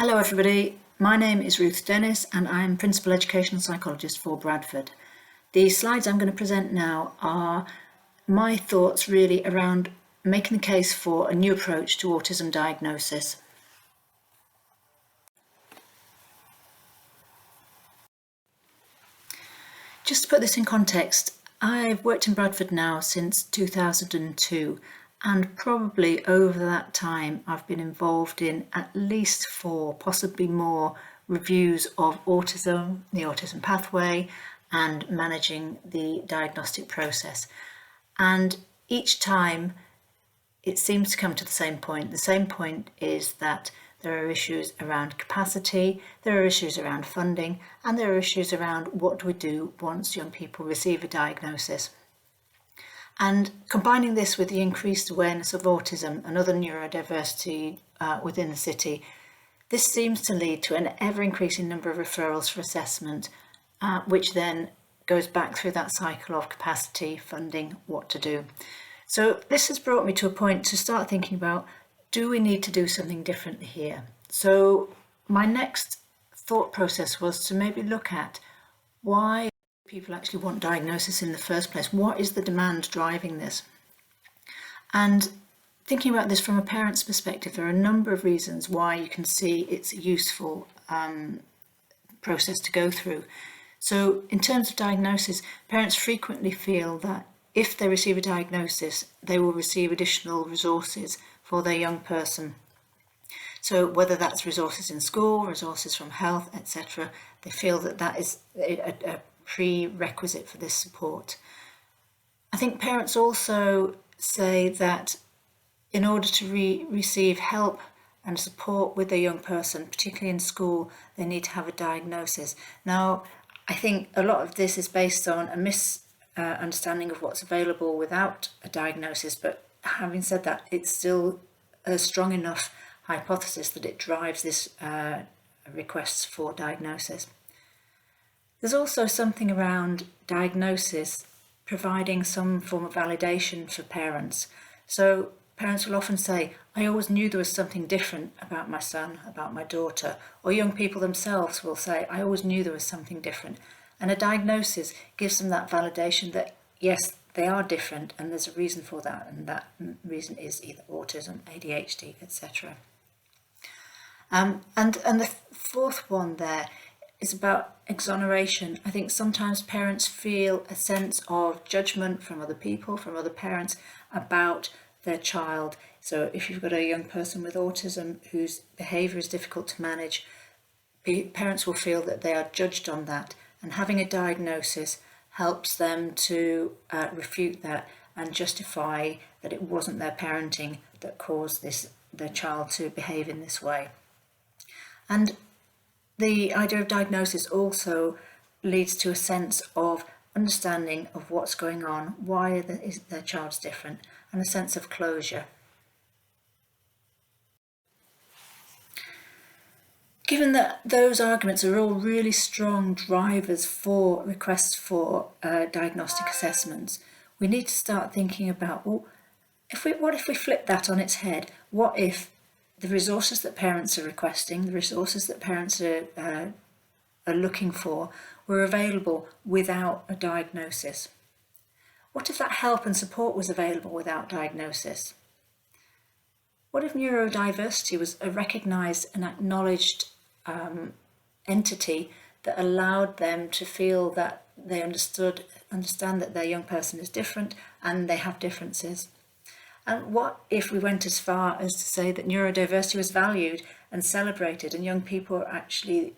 Hello everybody, my name is Ruth Dennis and I'm Principal Educational Psychologist for Bradford. The slides I'm going to present now are my thoughts really around making the case for a new approach to autism diagnosis. Just to put this in context, I've worked in Bradford now since 2002 and probably over that time I've been involved in at least 4, possibly more, reviews of autism, the autism pathway and managing the diagnostic process. And each time it seems to come to the same point. The same point is that there are issues around capacity, there are issues around funding, and there are issues around what do we do once young people receive a diagnosis. And combining this with the increased awareness of autism and other neurodiversity within the city, this seems to lead to an ever-increasing number of referrals for assessment, which then goes back through that cycle of capacity, funding, what to do. So this has brought me to a point to start thinking about, do we need to do something differently here? So my next thought process was to maybe look at why people actually want diagnosis in the first place. What is the demand driving this? And thinking about this from a parent's perspective, there are a number of reasons why you can see it's a useful process to go through. So in terms of diagnosis, parents frequently feel that if they receive a diagnosis, they will receive additional resources for their young person. So whether that's resources in school, resources from health, etc., they feel that that is a prerequisite for this support. I think parents also say that in order to receive help and support with their young person, particularly in school, they need to have a diagnosis. Now, I think a lot of this is based on a misunderstanding of what's available without a diagnosis, but having said that, it's still a strong enough hypothesis that it drives this requests for diagnosis. There's also something around diagnosis providing some form of validation for parents. So parents will often say, I always knew there was something different about my son, about my daughter, or young people themselves will say, I always knew there was something different. And a diagnosis gives them that validation that, yes, they are different and there's a reason for that, and that reason is either autism, ADHD, etc. And the fourth one there is about exoneration. I think sometimes parents feel a sense of judgment from other people, from other parents, about their child. So if you've got a young person with autism whose behaviour is difficult to manage, parents will feel that they are judged on that, and having a diagnosis helps them to refute that and justify that it wasn't their parenting that caused their child to behave in this way. And the idea of diagnosis also leads to a sense of understanding of what's going on, why their child's different, and a sense of closure. Given that those arguments are all really strong drivers for requests for diagnostic assessments, we need to start thinking about, well, what if we flip that on its head? What if the resources that parents are requesting, the resources that parents are looking for, were available without a diagnosis? What if that help and support was available without diagnosis? What if neurodiversity was a recognised and acknowledged entity that allowed them to feel that they understand that their young person is different and they have differences? And what if we went as far as to say that neurodiversity was valued and celebrated, and young people are actually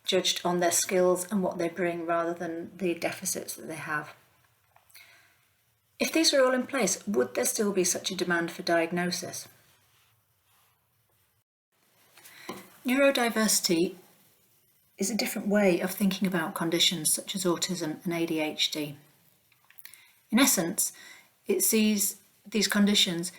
judged on their skills and what they bring rather than the deficits that they have? If these are all in place, would there still be such a demand for diagnosis? Neurodiversity is a different way of thinking about conditions such as autism and ADHD. In essence, it sees these conditions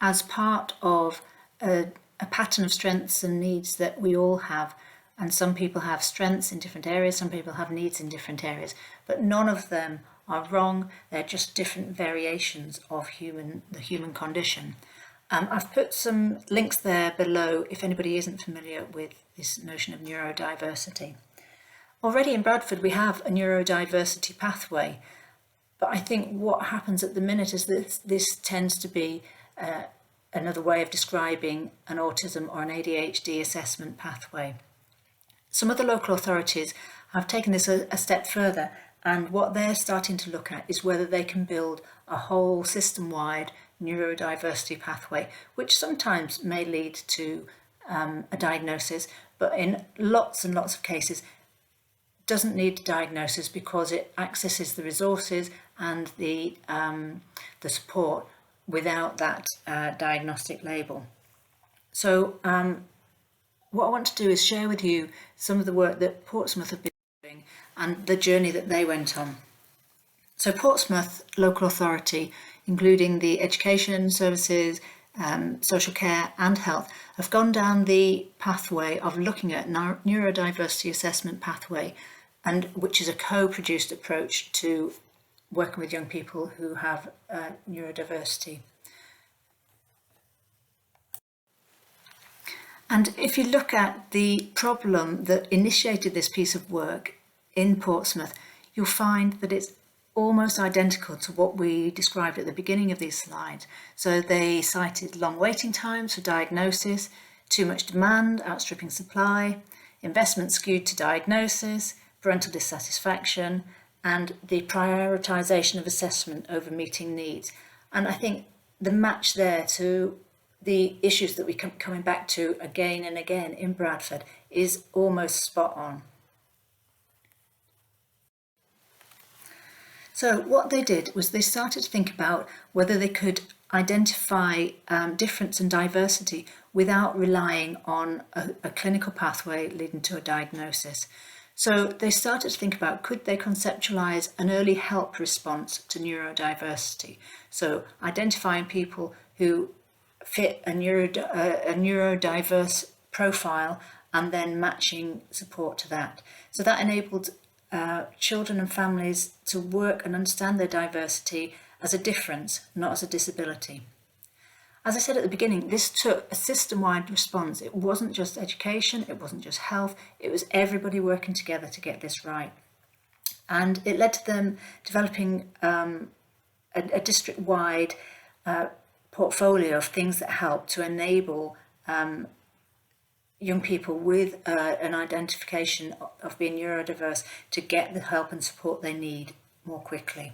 as part of a pattern of strengths and needs that we all have, and some people have strengths in different areas, some people have needs in different areas, but none of them are wrong. They're just different variations of the human condition. I've put some links there below if anybody isn't familiar with this notion of neurodiversity. Already in Bradford we have a neurodiversity pathway, but I think what happens at the minute is that this tends to be another way of describing an autism or an ADHD assessment pathway. Some of the local authorities have taken this a step further, and what they're starting to look at is whether they can build a whole system-wide neurodiversity pathway, which sometimes may lead to a diagnosis, but in lots and lots of cases doesn't need a diagnosis because it accesses the resources and the support without that diagnostic label. So what I want to do is share with you some of the work that Portsmouth have been doing and the journey that they went on. So Portsmouth local authority, including the education services, social care and health, have gone down the pathway of looking at neurodiversity assessment pathway, and which is a co-produced approach to working with young people who have neurodiversity. And if you look at the problem that initiated this piece of work in Portsmouth, you'll find that it's almost identical to what we described at the beginning of these slides. So they cited long waiting times for diagnosis, too much demand outstripping supply, investment skewed to diagnosis, parental dissatisfaction, and the prioritisation of assessment over meeting needs. And I think the match there to the issues that we keep coming back to again and again in Bradford is almost spot on. So what they did was they started to think about whether they could identify difference and diversity without relying on a clinical pathway leading to a diagnosis. So they started to think about, could they conceptualise an early help response to neurodiversity? So identifying people who fit a neurodiverse profile and then matching support to that. So that enabled children and families to work and understand their diversity as a difference, not as a disability. As I said at the beginning, this took a system-wide response. It wasn't just education, it wasn't just health, it was everybody working together to get this right. And it led to them developing a district-wide portfolio of things that help to enable young people with an identification of being neurodiverse to get the help and support they need more quickly.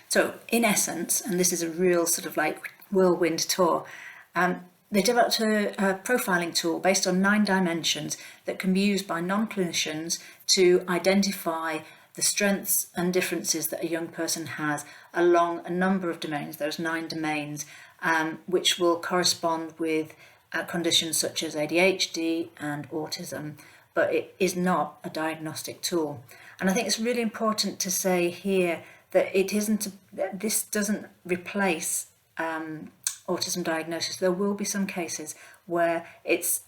So in essence, and this is a real sort of like whirlwind tour, they developed a profiling tool based on 9 dimensions that can be used by non-clinicians to identify the strengths and differences that a young person has along a number of domains, those 9 domains, which will correspond with conditions such as ADHD and autism, but it is not a diagnostic tool. And I think it's really important to say here that this doesn't replace autism diagnosis. There will be some cases where it's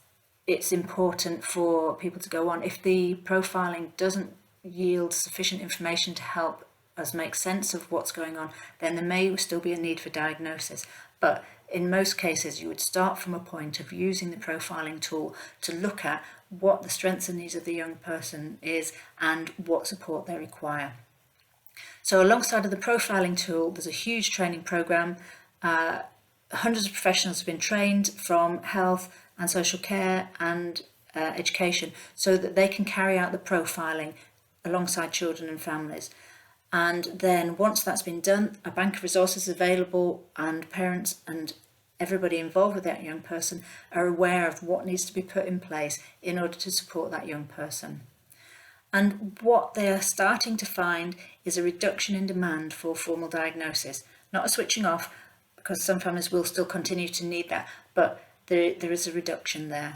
important for people to go on. If the profiling doesn't yield sufficient information to help us make sense of what's going on, then there may still be a need for diagnosis. But in most cases, you would start from a point of using the profiling tool to look at what the strengths and needs of the young person is and what support they require. So alongside of the profiling tool, there's a huge training program. Hundreds of professionals have been trained from health and social care and education so that they can carry out the profiling alongside children and families. And then once that's been done, a bank of resources is available, and parents and everybody involved with that young person are aware of what needs to be put in place in order to support that young person. And what they are starting to find is a reduction in demand for formal diagnosis, not a switching off, because some families will still continue to need that, but there is a reduction there.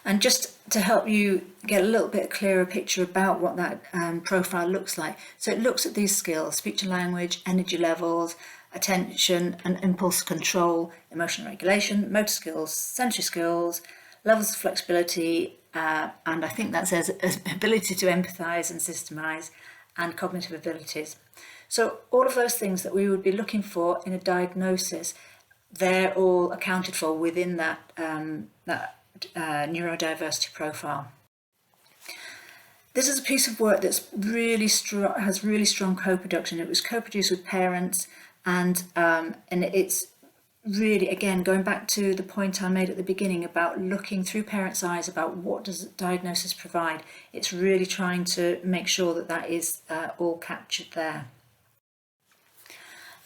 And just to help you get a little bit clearer picture about what that profile looks like. So it looks at these skills: speech and language, energy levels, attention and impulse control, emotional regulation, motor skills, sensory skills, levels of flexibility, and I think that says ability to empathise and systemize, and cognitive abilities. So all of those things that we would be looking for in a diagnosis, they're all accounted for within that neurodiversity profile. This is a piece of work that's really strong, has really strong co-production. It was co-produced with parents, and it's really, again, going back to the point I made at the beginning about looking through parents' eyes about what does diagnosis provide. It's really trying to make sure that that is all captured there.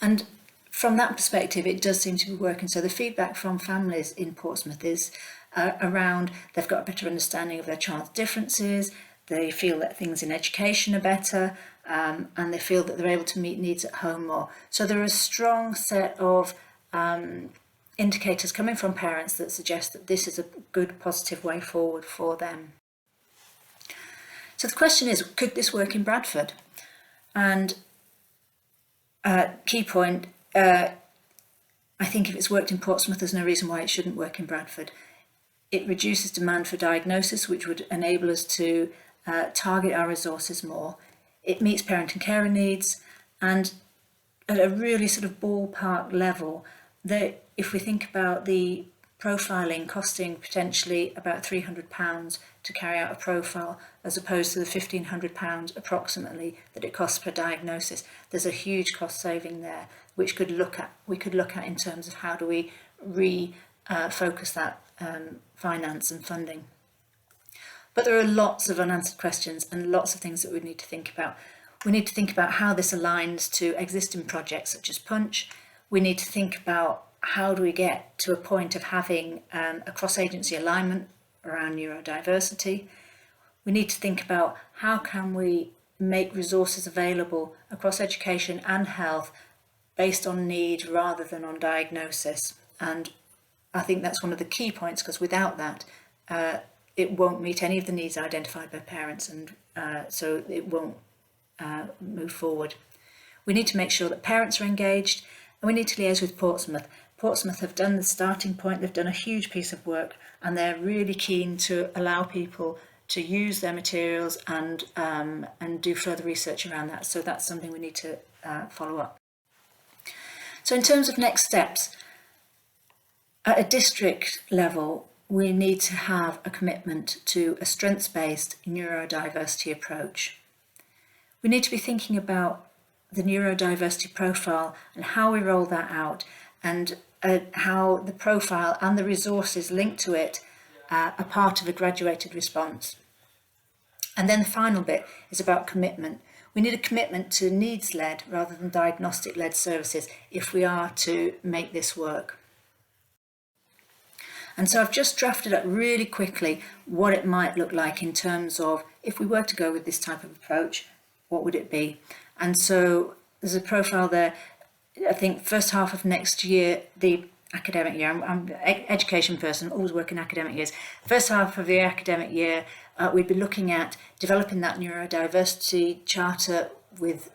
And from that perspective, it does seem to be working. So the feedback from families in Portsmouth is around they've got a better understanding of their child's differences, they feel that things in education are better, and they feel that they're able to meet needs at home more. So there are a strong set of indicators coming from parents that suggest that this is a good, positive way forward for them. So the question is, could this work in Bradford? And key point, I think if it's worked in Portsmouth, there's no reason why it shouldn't work in Bradford. It reduces demand for diagnosis, which would enable us to target our resources more. It meets parent and carer needs, and at a really sort of ballpark level, that if we think about the profiling costing potentially about £300 to carry out a profile, as opposed to the £1,500 approximately that it costs per diagnosis, there's a huge cost saving there, which we could look at in terms of how do we refocus that finance and funding. But there are lots of unanswered questions and lots of things that we need to think about. We need to think about how this aligns to existing projects such as Punch. We need to think about how do we get to a point of having a cross-agency alignment around neurodiversity. We need to think about how can we make resources available across education and health based on need rather than on diagnosis. And I think that's one of the key points, because without that, it won't meet any of the needs identified by parents, and so it won't move forward. We need to make sure that parents are engaged, and we need to liaise with Portsmouth. Portsmouth have done the starting point, they've done a huge piece of work, and they're really keen to allow people to use their materials and do further research around that. So that's something we need to follow up. So in terms of next steps, at a district level, we need to have a commitment to a strengths-based neurodiversity approach. We need to be thinking about the neurodiversity profile and how we roll that out, and how the profile and the resources linked to it are part of a graduated response. And then the final bit is about commitment. We need a commitment to needs-led rather than diagnostic-led services if we are to make this work. And so I've just drafted up really quickly what it might look like in terms of, if we were to go with this type of approach, what would it be? And so there's a profile there. I think first half of next year, the academic year, I'm an education person, always work in academic years. First half of the academic year, we'd be looking at developing that neurodiversity charter with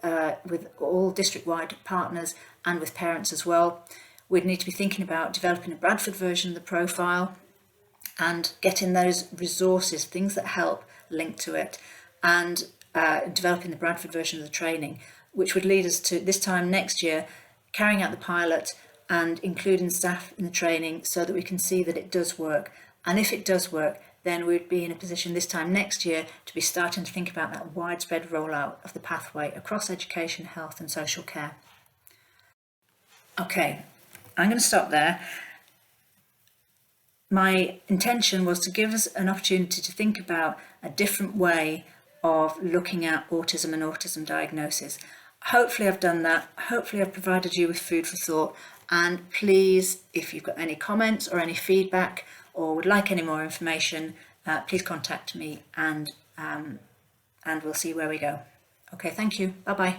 all district-wide partners and with parents as well. We'd need to be thinking about developing a Bradford version of the profile and getting those resources, things that help, linked to it, and developing the Bradford version of the training, which would lead us to, this time next year, carrying out the pilot and including staff in the training so that we can see that it does work. And if it does work, then we'd be in a position this time next year to be starting to think about that widespread rollout of the pathway across education, health and social care. Okay, I'm going to stop there. My intention was to give us an opportunity to think about a different way of looking at autism and autism diagnosis. Hopefully I've done that. Hopefully I've provided you with food for thought. And please, if you've got any comments or any feedback or would like any more information, please contact me, and we'll see where we go. Okay, thank you. Bye-bye.